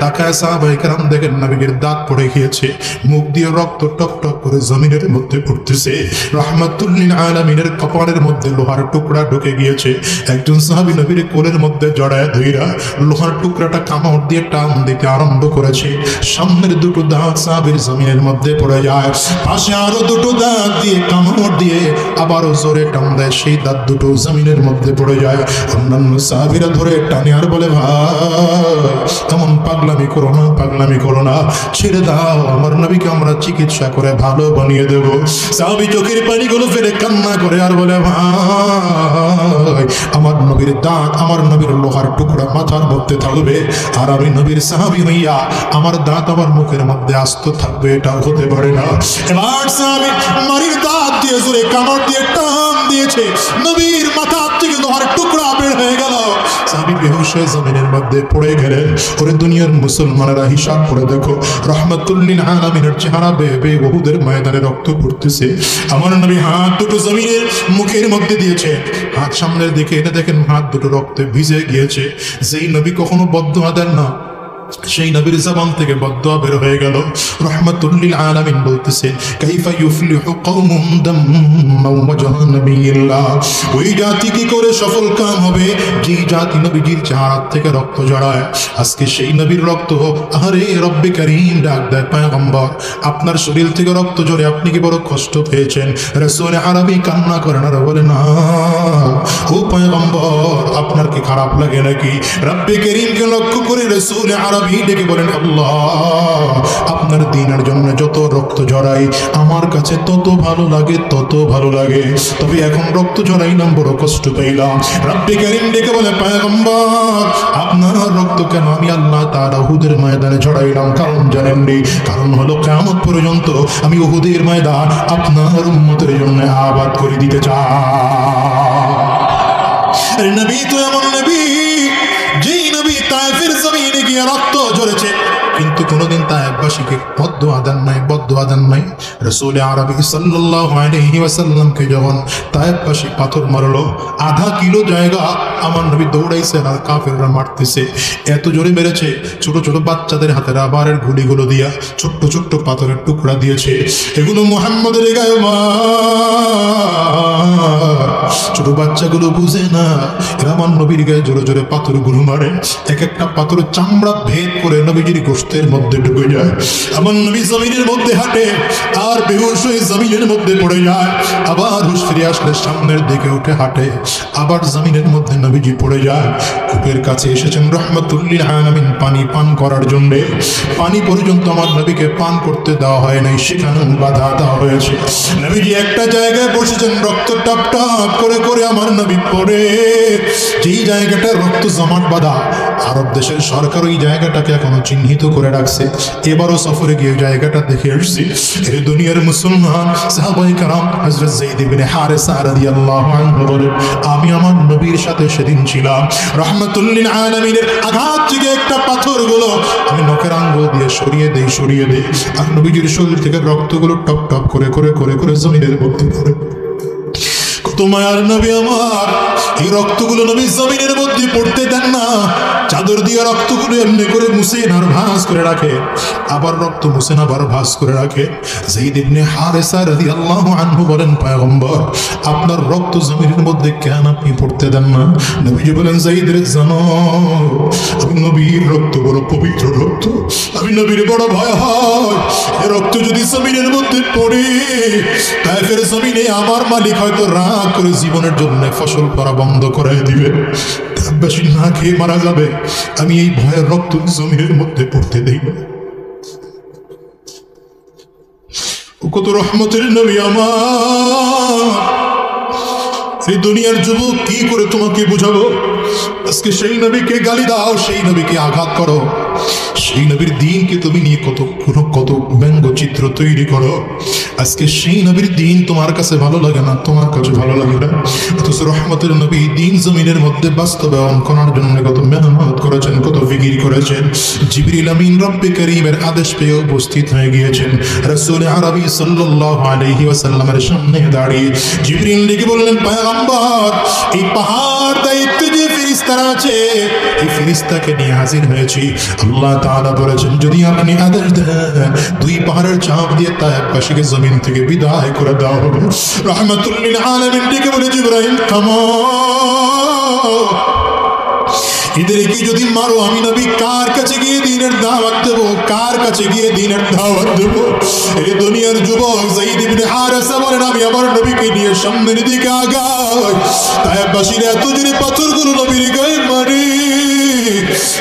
তাকায় সাহাবায়ে কেরাম দেখেন নবীর দাঁত পড়ে গিয়েছে, মুখ দিয়ে রক্ত টপ টপ করে জমিনের মধ্যে পড়তেছে। রাহমাতুল লিল আলামিনের কপালের মধ্যে লোহার টুকরা ঢুকে গিয়েছে। একজন সাহাবী নবীর কোলের মধ্যে জড়ায় ধইরা লোহার টুকরাটা কামড় দিয়ে টান দিতে আরম্ভ করেছে। সামনের দুটো দাঁত সাহাবীর জমিনের মধ্যে পড়ে যায়, পাশে আরো দুটো দাঁত দিয়ে কামড় দিয়ে আবারও জোরে টান দেয়, সেই দাঁত দুটো জমিনের মধ্যে পড়ে যায়। অন্যান্য সাহাবীরা ধরে টানে আর বলে, ভাই তেমন পাগলামি করো না, পাগলামি করো না, ছেড়ে দাও, আমার নবীকে আমরা চিকিৎসা করে ভালো বানিয়ে দেবো। সাহাবী চোখের পানিগুলো ফেলে কান্না করে আর বলে, ভাই আমার নবীর দাঁত, আমার নবীর লোহার টুকরা মাথার মধ্যে থাকবে, আর আমি নবীর সাহাবী হইয়া আমার দাঁত আমার মুখের মধ্যে আস্ত থাকবে, এটাও হতে পারে না। এবার সাহাবী মারির দাঁত দিয়ে জোরে কামড় দিয়ে টান দিয়েছে, নবীর মাথা থেকে লোহার টুকরা বের হয়ে গেল। সাহাবী বেহুশ হয়ে জমিনের মধ্যে পড়ে গেলেন। ওরে দুনিয়ার মুসলমানেরা হিসাব করে দেখো, রাহমাতুল লিল আলামিনের চেহারা বেয়ে বেয়ে উহুদের ময়দানে রক্ত পড়তেছে। আমার নবী হাত দুটো জমিনের মুখের মধ্যে দিয়েছে, হাত সামনের দিকে এনে দেখেন হাত দুটো রক্তে ভিজে গিয়েছে। যেই নবী কখনো বদদুয়া দেন না, সেই নবীর জবান থেকে বদদুয়া বের হয়ে গেল। রাহমাতুল লিল আলামিন বলতেছে, কাইফা ইউফলিহু কওমুন দাম্মাউ ওয়াজহা নবিয়্যিল্লাহ, ওই জাতি কি করে সফল কাম হবে যে জাতি নবীজির চেহারা থেকে রক্ত ঝরায়। আজকে সেই নবীর রক্ত, আরে রব্বে কারীম ডাক দেয়, পয়গম্বর আপনার শরীর থেকে রক্ত ঝরে আপনি কি বড় কষ্ট পেয়েছেন। রাসূল আরবি কান্না করেন আর বলে, না ও পয়গম্বর আপনার কি খারাপ লাগে নাকি। রব্বে কারীমকে লক্ষ্য করে রাসূল আরবি ডেকে বলেন, আল্লাহ আপনার দ্বীনের জন্য যত রক্ত ঝরাই আমার কাছে তত ভালো লাগে, তত ভালো লাগে, তবে এখন রক্ত ঝরাইলাম বড় কষ্ট পেলাম। রব্বে কারীম ডেকে বলে, পয়গম্বর আপনার রক্ত কেন আমি আল্লাহ তাআলা উহুদের ময়দানে ঝরাইলাম, কারণ জানেন নি, কারণ হলো কিয়ামত পর্যন্ত আমি উহুদের ময়দান আপনার উম্মতের জন্য আবাদ করে দিতে চাই। নবী তো এমন নবী, যেই নবী তায়েফের জমিনে গিয়ে রক্ত ঝরেছে কিন্তু কোনোদিন তায়েফবাসীকে বদদুয়া দেন নাই, বদদুয়া দেন নাই। রাসূল আরবি সাল্লাল্লাহু আলাইহি ওয়াসাল্লামকে যখন তায়েফবাসী পাথর মারলো, আধা কিলো জায়গা আমার নবী দৌড়াইছে আর কাফেররা মারতেছে, এত জোরে মেরেছে ছোট ছোট বাচ্চাদের হাতে রাবারের গুলিগুলো দিয়া ছোট্ট ছোট্ট পাথরের টুকরা দিয়েছে। এগুলো মুহাম্মদের গায়ে ছোট বাচ্চাগুলো বুঝে না, এরা আমার নবীর গায়ে জোরে জোরে পাথরগুলো মারে, এক একটা পাথর চামড়া ভেদ করে নবীজির গোশতের মধ্যে ঢুকে যায়। আমার নবী জমিনের মধ্যে হাঁটে আর বেহুশ হয়ে জমিনের মধ্যে পড়ে যায়, আবার হুঁশ ফিরে আসলে সামনের দিকে উঠে হাঁটে, আবার জমিনের মধ্যে নবীজি পড়ে যায়। কূপের কাছে এসেছেন রাহমাতুল লিল আলামিন পানি পান করার জন্য, পানি পর্যন্ত আমার নবীকে পান করতে দেওয়া হয় নাই, সেখানে বাধা দেওয়া হয়েছে। নবীজি একটা জায়গায় বসেছেন, রক্ত টপ টপ করে করে আমার নবী পড়ে, যেই জায়গাটা রক্ত জমাট বাঁধা, আরব দেশের সরকার ওই জায়গাটাকে এখনো চিহ্নিত করে রাখছে। এবারও সফরে গিয়ে জায়গাটা দেখে আসছি। এই দুনিয়ার মুসলমান সাহাবায়ে কেরাম হযরত যায়েদ ইবনে হারেসা রাদিয়াল্লাহু আনহু বলেন, আমি আমার নবীর সাথে সেদিন ছিলাম, রাহমাতুল লিল আলামিনের আঘাত থেকে একটা পাথরগুলো আমি নখের আঙ্গুল দিয়ে সরিয়ে দেই, আর নবীজির শরীর থেকে রক্তগুলো টপ টপ করে করে করে করে জমিনের মধ্যে পড়ে। কত মায়ার নবী আমার, এই রক্তগুলো নবী জমিনের মধ্যে পড়তে দেন না, চাদর দিয়ে রক্তগুলো এমনি করে মুছেন আর ভাঁজ করে রাখে, আবার রক্ত মুছেন আবার ভাঁজ করে রাখে। যায়েদ ইবনে হারেসা রাদিয়াল্লাহু আনহু বলেন, পয়গম্বর আপনার রক্ত জমিনের মধ্যে কেন আপনি পড়তে দেন না। নবীজি বলেন, যায়েদ রে জানো আমি নবীর রক্ত বড় পবিত্র রক্ত, আমি নবীর বড় ভয় হয়, এই রক্ত যদি জমিনের মধ্যে পড়ে তায়েফের জমিনে আমার মালিক হয়তো রাগ করে জীবনের জন্য ফসল করা বন্ধ করে দিবে, তায়েফবাসী না খেয়ে মারা যাবে, আমি এই ভয়ের রক্ত জমিনের মধ্যে পড়তে দেই না। কত রহমতের নবী আমার, এই দুনিয়ার যুবক কি করে তোমাকে বুঝাবো। আজকে সেই নবীকে গালি দাও, সেই নবীকে আঘাত করো, সেই নবীর দ্বীনকে তুমি নিয়ে কত ব্যঙ্গচিত্র তৈরি করো। আজকে সেই নবীর দ্বীন তোমার কাছে ভালো লাগে না, তোমার কাছে ভালো লাগে না, অথচ রহমতের নবী দ্বীন জমিনের মধ্যে বাস্তবায়ন করার জন্য কত মেহনত করেছেন, কত ফিকির করেছেন। জিবরিল আমিন রব্বে করিমের আদেশ পেয়ে উপস্থিত হয়ে গিয়েছেন রাসূল আরবি সাল্লাল্লাহু আলাইহি ওয়াসাল্লামের সামনে দাঁড়িয়ে জিবরিল ডেকে বললেন, পয়গম্বর, এই পাহাড় দায়িত্ব যে ফেরেশতারা আছে, এই ফেরেশতাকে নিয়ে হাজির হয়েছি। আল্লাহ তাআলা বলেছেন, যদি আপনি আদেশ দেন, দুই পাহাড়ের চাপ দিয়ে তায়েফবাসীকে জমিন থেকে বিদায় করে দেওয়া হবে। রাহমাতুল লিল আলামিন ডেকে বলে, জিবরাইল থামো, এদেরকে যদি মারো আমি নবী কার কাছে গিয়ে দ্বীনের দাওয়াত দেব? কার কাছে গিয়ে দ্বীনের দাওয়াত দেব? এই দুনিয়ার যুবক যায়েদ ইবনে হারেসা বলেন, আমি আমার নবীকে নিয়ে সামনের দিকে আগাই, তায়েফবাসীরা এত জোরে পাথরগুলো নবীর গায়ে মারে।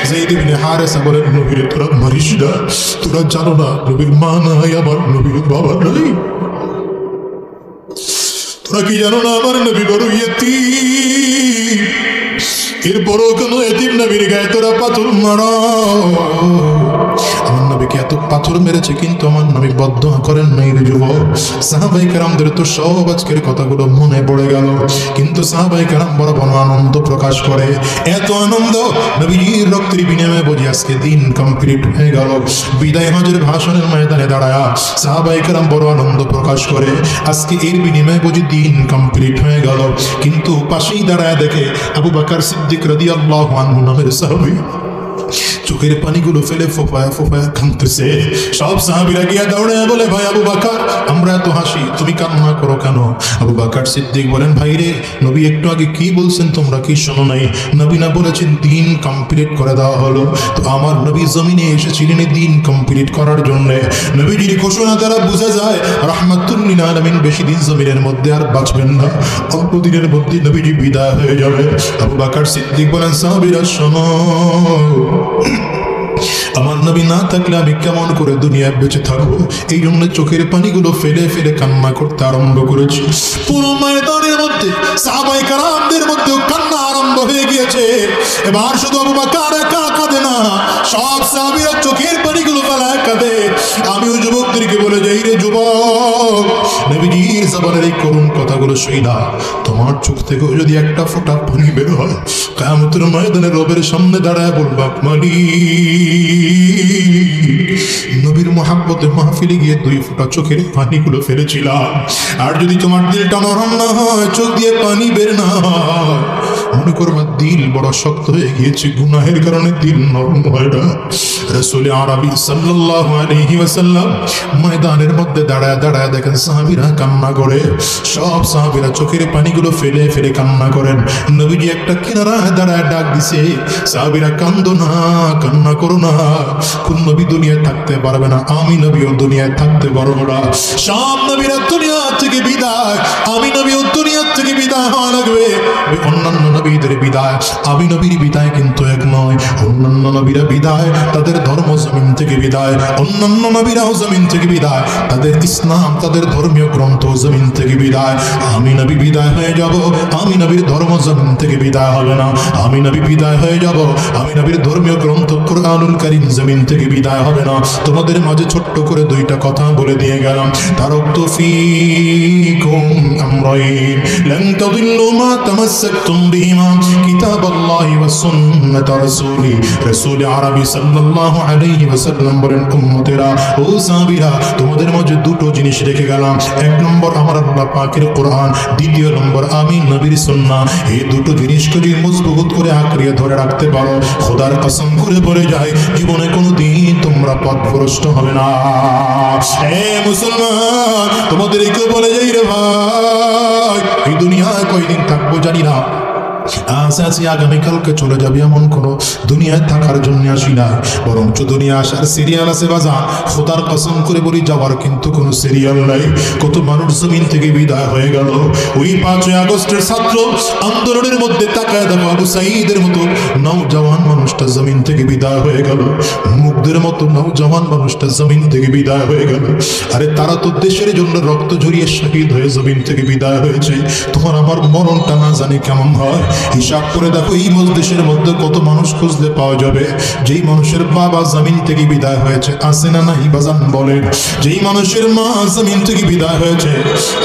যায়েদ ইবনে হারেসা বলেন, নবীরে তোরা মারিস না, তোরা জানো না নবীর মা নাই, আমার নবীর বাবা নাই, তোরা কি জানো না আমার নবী বড় ইয়তীম, এরপরও কেন এতিম নবীর গায়ে তোরা পাথর মারা? আমার নবীকে এত পাথর মেরেছে কিন্তু আমার নবী বদদোয়া করেন নাই রে যুবক। সাহাবায়ে কেরামদের তো সব আজকের কথাগুলো মনে পড়ে গেল, কিন্তু সাহাবায়ে কেরাম বড় বড় আনন্দ প্রকাশ করে। এত আনন্দ, নবীর রক্তের বিনিময়ে বুঝি আজকে দিন কমপ্লিট হয়ে গেল। বিদায় হজের ভাষণের ময়দানে দাঁড়ায়া সাহাবায়ে কেরাম বড় আনন্দ প্রকাশ করে, আজকে এর বিনিময়ে বুঝি দিন কমপ্লিট হয়ে গেল। কিন্তু পাশেই দাঁড়ায় দেখে আবু বকর সিদ্দিক রাদিয়াল্লাহু আনহু নামের সাহাবী চোখের পানিগুলো ফেলে ফোফায়া ফোফায়া কাঁদতেছে। সব সাহাবীরা গিয়া দৌড়ে বলে, ভাই আবু বকর, আমরা এত হাসি, তুমি কান্না করো কেন? আবু বকর সিদ্দিক বলেন, ভাই রে, নবী একটু আগে কি বলছেন তোমরা কি শোনো নাই? নবী না বলেছেন দিন কমপ্লিট করে দেওয়া হলো? তো আমার নবী জমিনে এসেছিলেন দিন কমপ্লিট করার জন্য। নবীজির ঘোষণা দ্বারা বোঝা যায় রাহমাতুল লিল আলামিন বেশি দিন জমিনের মধ্যে আর বাঁচবেন না, অল্প দিনের মধ্যে নবীজি বিদায় হয়ে যাবে। আবু বকর সিদ্দিক বলেন, সাহাবীরা শোনো, আমার নবী না থাকলে আমি কেমন করে দুনিয়ায় বেঁচে থাকবো? এই জন্য চোখের পানিগুলো ফেলে ফেলে কান্না করতে আরম্ভ করেছি। পুরো ময়দানের মধ্যে সাহাবায়ে কেরামদের মধ্যেও কান্না আরম্ভ হয়ে গিয়েছে। এবার শুধু আবু বকর একা কাঁদে না, সব সাহাবীরা চোখের পানিগুলো ফেলায় কাঁদে। আমিও যুবকদেরকে বলে যাই, রে যুবক, নবীজির জবানের এই করুণ কথাগুলো শুইনা তোমার চোখ থেকেও যদি একটা ফোঁটা পানি বের হয়, কিয়ামতের ময়দানে রবের সামনে দাঁড়ায় বলবা, নবীর মোহাব্বতে মাহফিলে গিয়ে দুই ফোঁটা চোখের পানিগুলো ফেলেছিলাম। আর যদি তোমার দিলটা নরম না হয়, চোখ দিয়ে পানি বের না হয়, মনে করবা দিল বড় শক্ত হয়ে গিয়েছে, গুনাহের কারণে দিল নরম হয় না। রাসূল আরবি সাল্লাল্লাহু আলাইহি ওয়াসাল্লাম ময়দানের মধ্যে দাঁড়ায় দাঁড়ায় দেখেন সাহাবীরা কান্না করে। সব সাহাবীরা চোখের পানিগুলো ফেলে ফেলে কান্না করেন। নবীজি একটা কিনারায় দাঁড়ায় ডাক দিছে, সাহাবীরা কান্দো না, কান্না করো না, কোন নবী দুনিয়ায় থাকতে পারবে না, আমি নবীও দুনিয়ায় থাকতে পারবো না। সব নবীরা দুনিয়া থেকে বিদায়, আমি নবীও দুনিয়া থেকে বিদায় হওয়া লাগবে। অন্যান্য নবীদের বিদায় আমি নবীর বিদায় কিন্তু এক নয়। অন্যান্য নবীরা বিদায়, তাদের ধর্ম জমিন থেকে বিদায়, অন্যান্য নবীরাও জমিন থেকে বিদায়, তাদের ইসলাম, তাদের ধর্মীয় গ্রন্থ জমিন থেকে বিদায়। আমি নবী বিদায় হয়ে যাব, আমি নবীর ধর্ম জমিন থেকে বিদায় হবে না। আমি নবী বিদায় হয়ে যাব, আমি নবীর ধর্মীয় গ্রন্থ কুরআনুল কারীম জমিন থেকে বিদায় হবে না। তোমাদের মাঝে ছোট্ট করে দুইটা কথা বলে দিয়ে গেলাম। তারাকতু ফীকুম আমরাইন লান তাদিল্লু মা তামাসসাকতুম বিহিমা কিতাবাল্লাহি ওয়া সুন্নাত রাসূলি। রাসূল আরবি সাল্লাল্লাহু আলাইহি ওয়াসাল্লাম বলেন, উম্মতেরা, ও সাহাবীরা, তোমাদের মাঝে দুটো জিনিস রেখে গেলাম। এক নম্বর আমার আল্লাহ পাকের কোরআন, দ্বিতীয় নম্বর আমি নবীর সুন্নাহ। এই দুটো জিনিসকে যদি মজবুত করে আঁকড়িয়ে ধরে রাখতে পারো, খোদার কসম করে বলে যায়, জীবনে কোনোদিন তোমরা পথভ্রষ্ট হবে না। হে মুসলমান, তোমাদেরকে বলে যাই রে ভাই, এই দুনিয়ায় কয়দিন থাকবো জানি না, আজ আছি আগামীকালকে চলে যাবে এমন কোনো দুনিয়ায় থাকার জন্য আসি না, বরঞ্চ দুনিয়া আসার সিরিয়াল আছে বাজা। খোদার কসম করে বলি, যাওয়ার কিন্তু কোনো সিরিয়াল নাই। কত মানুষ জমিন থেকে বিদায় হয়ে গেল। ওই 5ই আগস্টের ছাত্র আন্দোলনের মধ্যে তাকায় দেখো, আবু সাঈদের মতো নওজওয়ান মানুষটা জমিন থেকে বিদায় হয়ে গেল, মুগ্ধের মতো নওজওয়ান মানুষটা জমিন থেকে বিদায় হয়ে গেল। আরে তারা তো দেশের জন্য রক্ত ঝরিয়ে শহীদ হয়ে জমিন থেকে বিদায় হয়েছে। তোমার আমার মরণটা না জানি কেমন হয়। হিসাব করে দেখো এই মজলিসের মধ্যে কত মানুষ খুঁজলে পাওয়া যাবে যেই মানুষের বাবা জমিন থেকে বিদায় হয়েছে, আছে না নাই বাজান বলেন? যেই মানুষের মা জমিন থেকে বিদায় হয়েছে,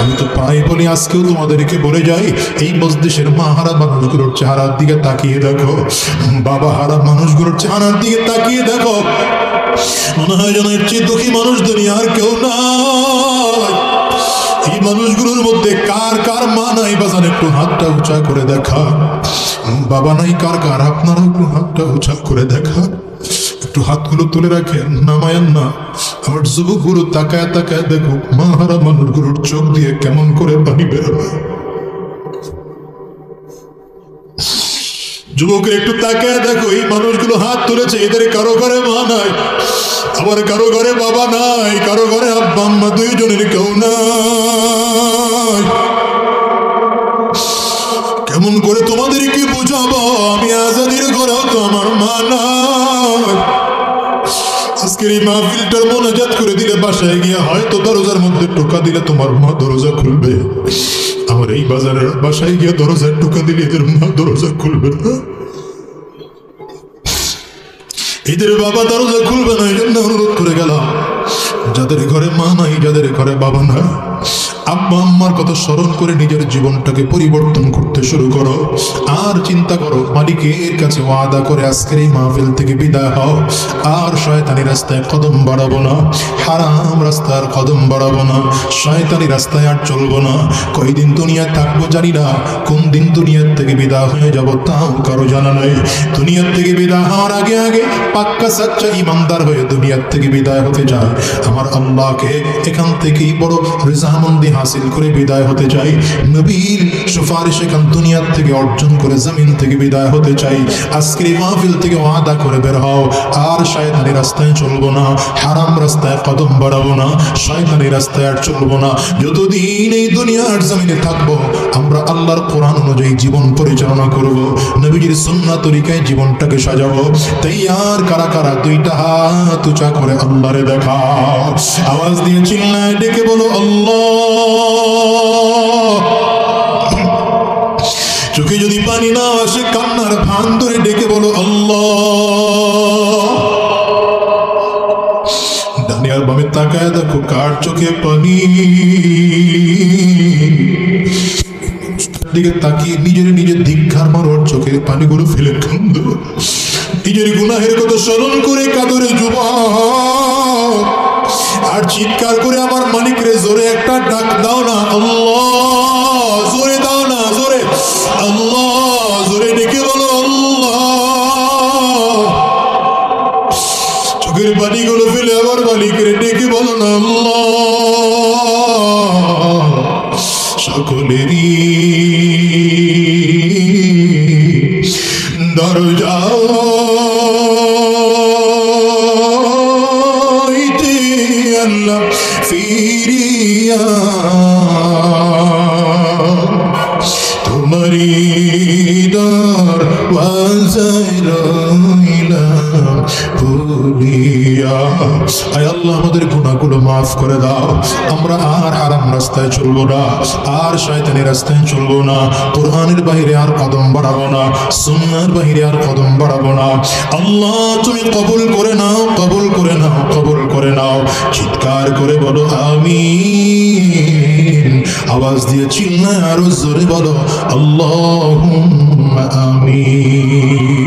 আমি তো প্রায় বলি আজকেও তোমাদেরকে বলে যাই, এই মজলিসের মা হারা মানুষগুলোর চেহারার দিকে তাকিয়ে দেখো, বাবা হারা মানুষগুলোর চেহারার দিকে তাকিয়ে দেখো, মনে হয় যেন এর চেয়ে দুঃখী মানুষ দুনিয়ার কেউ নাই। এই মানুষগুলোর মধ্যে কার কার মা নাই বাজান? একটু হাতটা উঁচা করে দেখা। বাবা নাই কার কার? আপনারা একটু হাতটা উঁচা করে দেখা। একটু হাতগুলো তুলে রাখেন, নামায়েন না। আমার যুবকগুলো তাকায় তাকায় দেখো মা হারা মানুষগুলোর চোখ দিয়ে কেমন করে পানি বেরোবে। যুবকের একটু তাকায় দেখো, এই মানুষগুলো হাত তুলেছে, এদের কারো ঘরে মা নাই, আবার কারো ঘরে বাবা নাই, কারো ঘরে আব্বা আম্মা দুইজনের কেউ নাই। কেমন করে তোমাদেরকে বুঝাবো? আমি আজাদির ঘরেও তো আমার মা নাই। আজকের এই মাহফিলটার মোনাজাত করে দিলে বাসায় গিয়ে হয়তো দরজার মধ্যে টোকা দিলে তোমার মা দরজা খুলবে। আমার এই বাজারের বাসায় গিয়ে দরজায় টোকা দিলে এদের মা দরজা খুলবে না, এদের বাবা দরজা খুলবে না। এই জন্য অনুরোধ করে গেলাম, যাদের ঘরে মা নাই, যাদের ঘরে বাবা নাই, আব্বা আম্মার কথা স্মরণ করে নিজের জীবনটাকে পরিবর্তন করতে শুরু করো। আর চিন্তা করো, মালিকের কাছে ওয়াদা করে আজকের এই মাহফিল থেকে বিদায় হও। আর শয়তানি রাস্তায় কদম বাড়াবো না, হারাম রাস্তার কদম বাড়াবো না, শয়তানি রাস্তায় আর চলবো না। কয়দিন দুনিয়ায় থাকবো জানি না, কোন দিন দুনিয়ার থেকে বিদায় হয়ে যাব তাও কারো জানা নাই। দুনিয়ার থেকে বিদায় হওয়ার আগে আগে পাক্কা সাচ্চা ইমানদার হয়ে দুনিয়ার থেকে বিদায় হতে যায়। আমার আল্লাহকে এখান থেকেই বড় রেজামন্দি হাসিল করে বিদায় হতে চাই। নবীর সুপারিশ এখান দুনিয়ার থেকে অর্জন করে জমিন থেকে বিদায় হতে চাই। আজকের এই মাহফিল থেকে ওয়াদা করে বের হও, আর শয়তানি রাস্তায় চলবো না, হারাম রাস্তায় কদম বাড়াবো না, শয়তানি রাস্তায় আর চলবো না। যতদিন এই দুনিয়ার জমিনে থাকবো, আমরা আল্লাহর কোরআন অনুযায়ী জীবন পরিচালনা করব, নবীজির সুন্নাহ তরিকায় জীবনটাকে সাজাবো। তাই আর কারা কারা দুইটা হাত উঁচা করে আল্লাহরে দেখাও, আওয়াজ দিয়ে চিল্লায় ডেকে বলো আল্লাহ। চোখে যদি পানি না আসে, কান্নার ফান ধরে ডেকে বলো আল্লাহ। ডানে আর বামে তাকায় দেখো কার চোখে পানি, দিকে তাকিয়ে নিজের নিজের ধিক্কার মারো, চোখের পানিগুলো ফেলে কান্দ। নিজের গুনাহের কথা স্মরণ করে কাঁদরে যুবক, আর চিৎকার করে আমার মালিকরে জোরে একটা ডাক দাও না আল্লাহ, জোরে দাও না, জোরে আল্লাহ, জোরে ডেকে বলো আল্লাহ। চোখের পানিগুলো ফেলে আবার মালিকরে ডেকে বলো না আল্লাহ। সকলেরই দরজা আল্লাহ ফিরিয়া তোমারি দরওয়াজায় রইলাম ভুলিয়া। আয় আল্লাহ, আমাদের গুনাহগুলো মাফ করে দাও। আমরা আর হারাম রাস্তায় চলবো না, আর শয়তানি রাস্তায় চলবো না, কোরআনের বাইরে আর কদম বাড়াবো না, সুন্নাহর বাইরে আর কদম বাড়াবো না। আল্লাহ তুমি কবুল করে নাও, কবুল করে নাও, কবুল করে নাও। চিৎকার করে বলো আমিন। আওয়াজ দিয়ে চিল্লায় আরো জোরে বলো আল্লাহুম্মা আমিন।